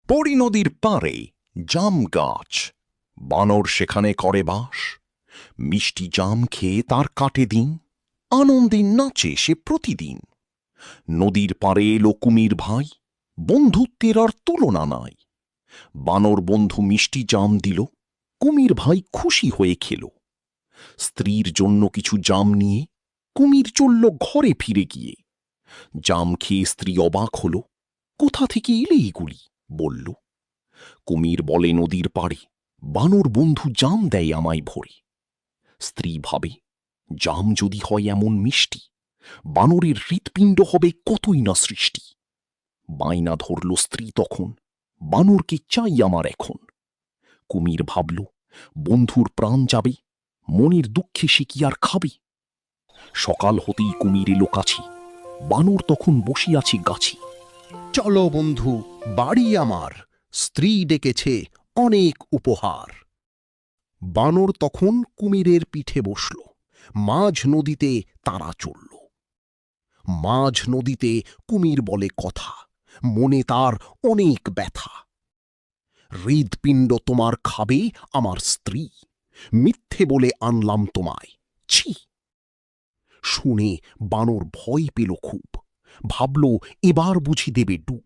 পরী নদীর পাড়ে জাম গাছ, বানর সেখানে করে বাস। মিষ্টি জাম খেয়ে তার কাটে দিন, আনন্দে নাচে সে প্রতিদিন। নদীর পাড়ে এলো কুমির ভাই, বন্ধুত্বের আর তুলনা নাই। বানর বন্ধু মিষ্টি জাম দিল, কুমির ভাই খুশি হয়ে খেল। স্ত্রীর জন্য কিছু জাম নিয়ে কুমির চলল ঘরে ফিরে গিয়ে। জাম খেয়ে স্ত্রী অবাক হল, কোথা থেকে এলে এগুলি বলল। কুমির বলে, নদীর পাড়ে বানর বন্ধু জাম দেয় আমায় ভরে। স্ত্রী ভাবে, জাম যদি হয় এমন মিষ্টি, বানরের হৃৎপিণ্ড হবে কতই না সৃষ্টি। বায়না ধরল স্ত্রী তখন, বানরকে চাই আমার এখন। কুমির ভাবল, বন্ধুর প্রাণ যাবে, মনের দুঃখে সে কি আর খাবে। সকাল হতেই কুমির এলো কাছে, বানর তখন বসিয়াছে গাছে। চলো বন্ধু বাড়ি আমার, স্ত্রী ডেকেছে অনেক উপহার। বানর তখন কুমিরের পিঠে বসল, মাঝ নদীতে তারা চলল। মাঝ নদীতে কুমির বলে কথা, মনে তার অনেক ব্যথা। হৃৎপিণ্ড তোমার খাবে আমার স্ত্রী, মিথ্যে বলে আনলাম তোমায়, ছি। শুনে বানর ভয় পেল খুব, ভাবল এবার বুঝি দেবে ডুব।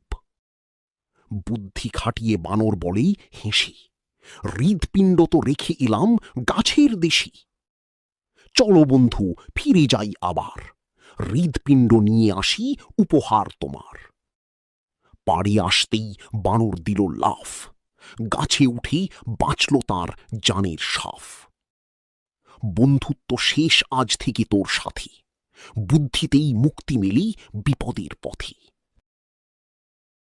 বুদ্ধি খাটিয়ে বানর বলেই হেসে, হৃৎপিণ্ড তো রেখে এলাম গাছের দেশে। চলো বন্ধু ফিরে যাই আবার, হৃৎপিণ্ড নিয়ে আসি উপহার তোমার। পাড়ে আসতেই বানর দিল লাফ, গাছে উঠে বাঁচল তার জানের সাফ। বন্ধুত্ব শেষ আজ থেকে তোর সাথে, বুদ্ধিতেই মুক্তি মেলি বিপদের পথে।